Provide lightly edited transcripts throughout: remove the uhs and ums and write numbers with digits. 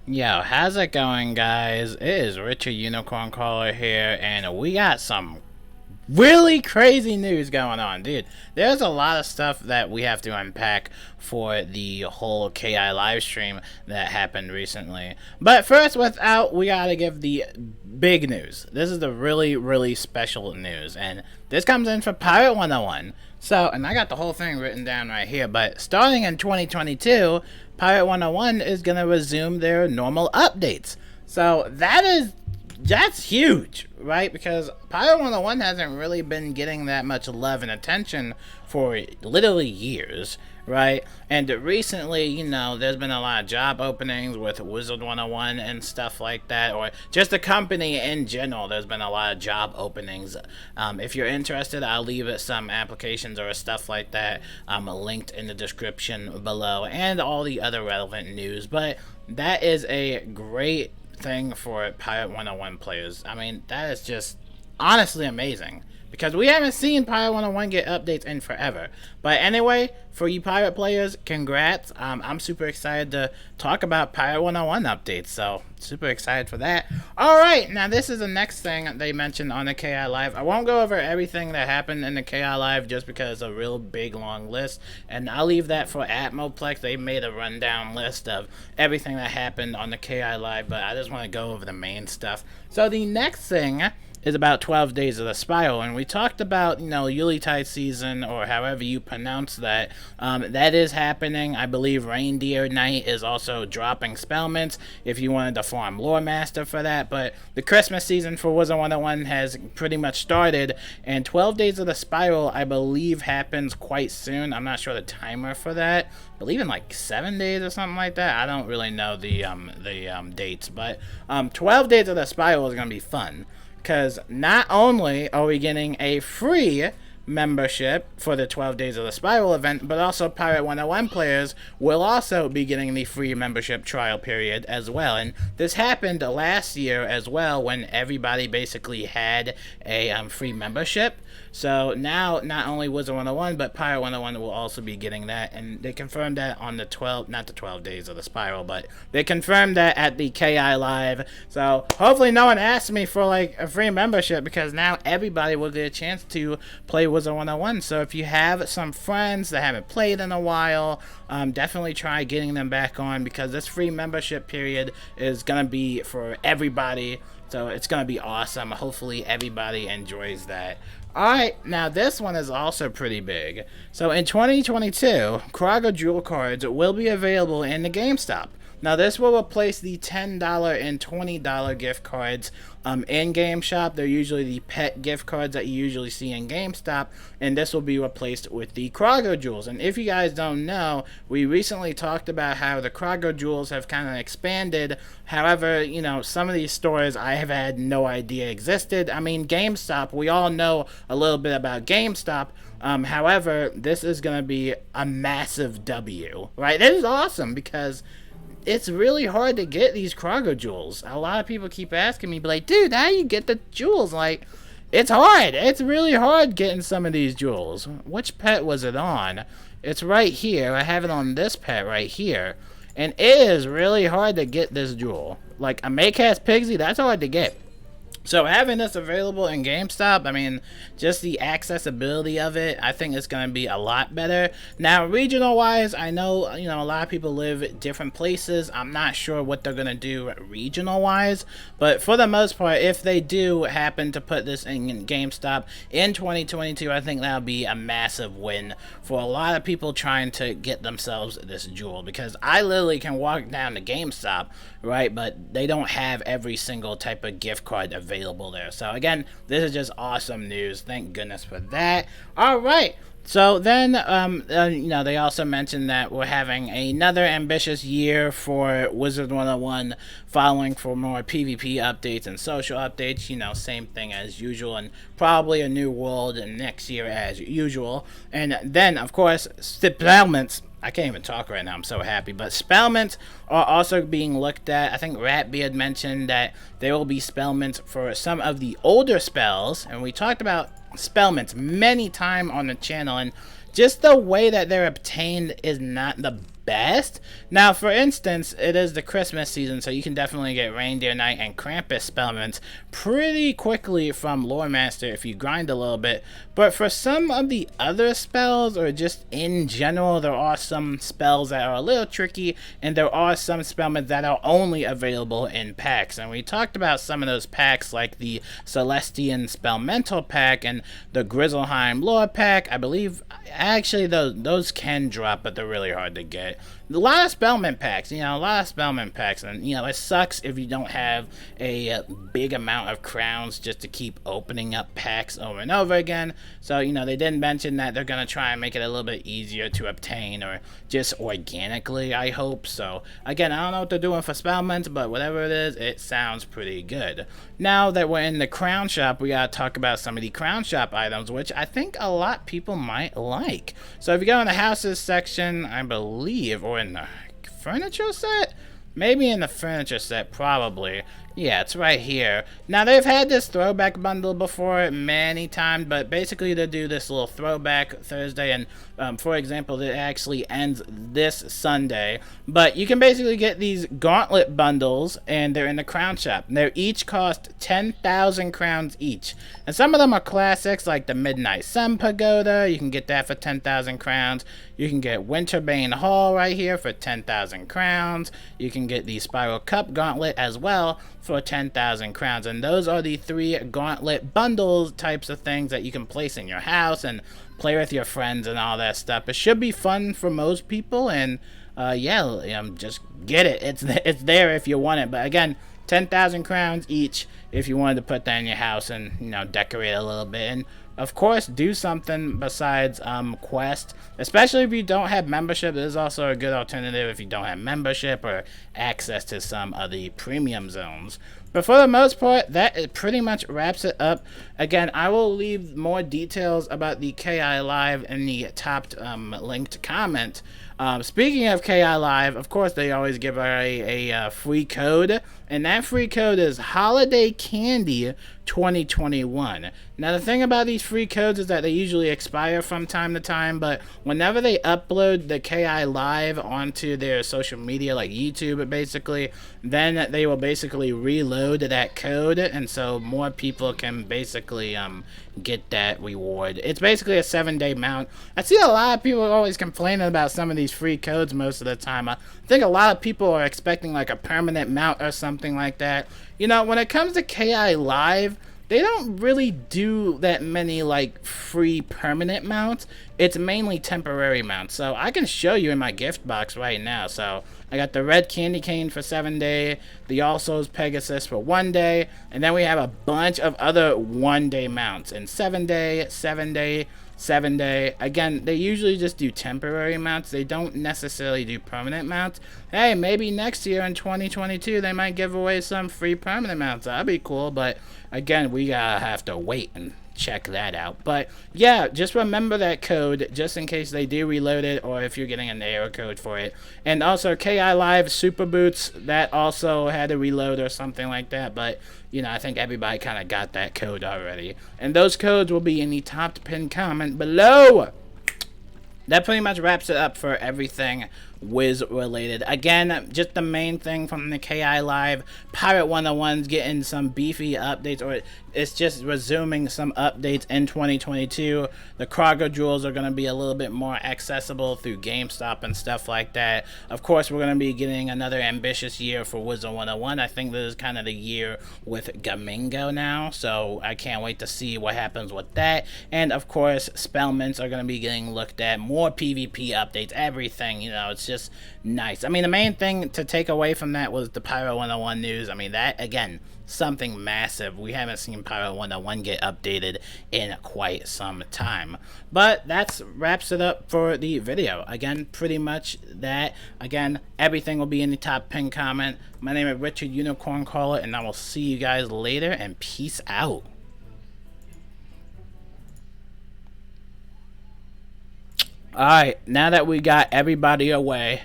Yo, how's it going, guys? It is Richard Unicorn Caller here, and we got some really crazy news going on, dude. There's a lot of stuff that we have to unpack for the whole KI live stream that happened recently. But first, we gotta give the big news. This is the really special news, and this comes in for Pirate101. So, and I got the whole thing written down right here, but starting in 2022, Pirate101 is gonna resume their normal updates. So that's huge, right? Because Pyro101 hasn't really been getting that much love and attention for literally years, right? And recently, there's been a lot of job openings with WIZARD101 and stuff like that, or just the company in general. There's been a lot of job openings. If you're interested, I'll leave some applications or stuff like that linked in the description below, and all the other relevant news. But that is a great thing for Pirate101 players. I mean, that is just honestly amazing, because we haven't seen Pirate101 get updates in forever. But anyway, for you Pirate players, congrats. I'm super excited to talk about Pirate101 updates, so super excited for that. Alright, now this is the next thing they mentioned on the KI Live. I won't go over everything that happened in the KI Live just because it's a real big long list, and I'll leave that for Atmoplex. They made a rundown list of everything that happened on the KI Live, but I just want to go over the main stuff. So the next thing is about 12 Days of the Spiral, and we talked about, Yuletide season, or however you pronounce that. That is happening. I believe Reindeer Night is also dropping spellments if you wanted to farm Lore Master for that, but the Christmas season for WIZARD101 has pretty much started, and 12 Days of the Spiral, I believe, happens quite soon. I'm not sure the timer for that. I believe in like 7 days or something like that. I don't really know the dates, but 12 Days of the Spiral is going to be fun, because not only are we getting a free membership for the 12 Days of the Spiral event, but also Pirate101 players will also be getting the free membership trial period as well. And this happened last year as well, when everybody basically had a free membership. So now, not only WIZARD101, but Pirate101 will also be getting that, and they confirmed that on the 12, not the 12 Days of the Spiral, but they confirmed that at the KI Live. So hopefully no one asks me for like a free membership, because now everybody will get a chance to play WIZARD101. So if you have some friends that haven't played in a while, definitely try getting them back on, because this free membership period is going to be for everybody. So it's going to be awesome. Hopefully everybody enjoys that. Alright, now this one is also pretty big. So in 2022, Krago Jewel cards will be available in the GameStop. Now this will replace the $10 and $20 gift cards in GameStop. They're usually the pet gift cards that you usually see in GameStop, and this will be replaced with the Krago Jewels. And if you guys don't know, we recently talked about how the Krago Jewels have kind of expanded. However, some of these stores I have had no idea existed. I mean, GameStop, we all know a little bit about GameStop. However, this is going to be a massive W, right? This is awesome, because it's really hard to get these Krago Jewels. A lot of people keep asking me, like, dude, how do you get the jewels? Like, it's hard. It's really hard getting some of these jewels. Which pet was it on? It's right here. I have it on this pet right here. And it is really hard to get this jewel. Like, a Maycast Pigsy, that's hard to get. So having this available in GameStop, I mean, just the accessibility of it, I think it's going to be a lot better. Now, regional-wise, I know, a lot of people live at different places. I'm not sure what they're going to do regional-wise, but for the most part, if they do happen to put this in GameStop in 2022, I think that'll be a massive win for a lot of people trying to get themselves this jewel, because I literally can walk down to GameStop, right, but they don't have every single type of gift card available there. So again, this is just awesome news. Thank goodness for that. All right. So then, they also mentioned that we're having another ambitious year for WIZARD101, following for more PvP updates and social updates. Same thing as usual, and probably a new world next year as usual. And then, of course, supplements. I can't even talk right now, I'm so happy. But spellments are also being looked at. I think Ratbeard mentioned that there will be spellments for some of the older spells, and we talked about spellments many times on the channel, and just the way that they're obtained is not the best. Now, for instance, it is the Christmas season, so you can definitely get Reindeer Knight and Krampus spellments pretty quickly from Lore Master if you grind a little bit. But for some of the other spells, or just in general, there are some spells that are a little tricky, and there are some spellments that are only available in packs. And we talked about some of those packs, like the Celestian Spellmental pack and the Grizzleheim Lore pack. I believe, actually, those can drop, but they're really hard to get. A lot of spellment packs, and it sucks if you don't have a big amount of crowns just to keep opening up packs over and over again. So, they didn't mention that they're going to try and make it a little bit easier to obtain, or just organically, I hope. So, again, I don't know what they're doing for spellments, but whatever it is, it sounds pretty good. Now that we're in the crown shop, we got to talk about some of the crown shop items, which I think a lot of people might like. So, if you go in the houses section, I believe, or in the furniture set? Maybe in the furniture set, probably. Yeah, it's right here. Now, they've had this throwback bundle before many times, but basically they do this little throwback Thursday, and for example, it actually ends this Sunday. But you can basically get these Gauntlet Bundles, and they're in the crown shop. They each cost 10,000 crowns each. And some of them are classics, like the Midnight Sun Pagoda. You can get that for 10,000 crowns. You can get Winterbane Hall right here for 10,000 crowns. You can get the Spiral Cup Gauntlet as well for 10,000 crowns. And those are the 3 Gauntlet Bundles types of things that you can place in your house and play with your friends and all that stuff. It should be fun for most people, and just get it. It's there if you want it. But again, 10,000 crowns each if you wanted to put that in your house and, decorate a little bit. And of course, do something besides quest, especially if you don't have membership. This is also a good alternative if you don't have membership or access to some of the premium zones. But for the most part, that pretty much wraps it up. Again, I will leave more details about the KI Live in the top linked comment. Speaking of KI Live, of course, they always give a free code, and that free code is Holiday Candy 2021. Now, the thing about these free codes is that they usually expire from time to time, but whenever they upload the KI Live onto their social media, like YouTube, basically, then they will basically reload that code, and so more people can basically get that reward. It's basically a 7-day mount. I see a lot of people always complaining about some of these free codes most of the time. I think a lot of people are expecting like a permanent mount or something like that. When it comes to KI Live, they don't really do that many like free permanent mounts. It's mainly temporary mounts. So I can show you in my gift box right now. So I got the red candy cane for 7 day, the All Souls Pegasus for 1 day, and then we have a bunch of other 1-day mounts and 7 day, 7 day, 7 day. Again, they usually just do temporary mounts. They don't necessarily do permanent mounts. Hey, maybe next year in 2022 they might give away some free permanent mounts. That'd be cool, but again, we have to wait and check that out. But yeah, just remember that code just in case they do reload it, or if you're getting an error code for it. And also KI Live Super Boots, that also had to reload or something like that, but I think everybody kind of got that code already. And those codes will be in the top pinned comment below. That pretty much wraps it up for everything Wiz related. Again, just the main thing from the KI Live, PIRATE101's getting some beefy updates, or it's just resuming some updates in 2022. The cargo jewels are going to be a little bit more accessible through GameStop and stuff like that. Of course, we're going to be getting another ambitious year for WIZARD101. I think this is kind of the year with Gamingo now, so I can't wait to see what happens with that. And of course, spellments are going to be getting looked at, more PvP updates, everything. It's just nice. I mean, the main thing to take away from that was the PIRATE101 news. I mean, that, again, something massive. We haven't seen PIRATE101 get updated in quite some time. But that wraps it up for the video. Again, pretty much that. Again, everything will be in the top pinned comment. My name is Richard Unicorn Caller, and I will see you guys later, and peace out. Alright, now that we got everybody away,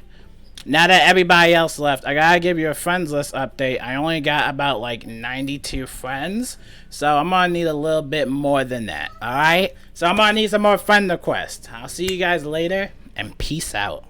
now that everybody else left, I gotta give you a friends list update. I only got about like 92 friends, so I'm gonna need a little bit more than that, alright? So I'm gonna need some more friend requests. I'll see you guys later, and peace out.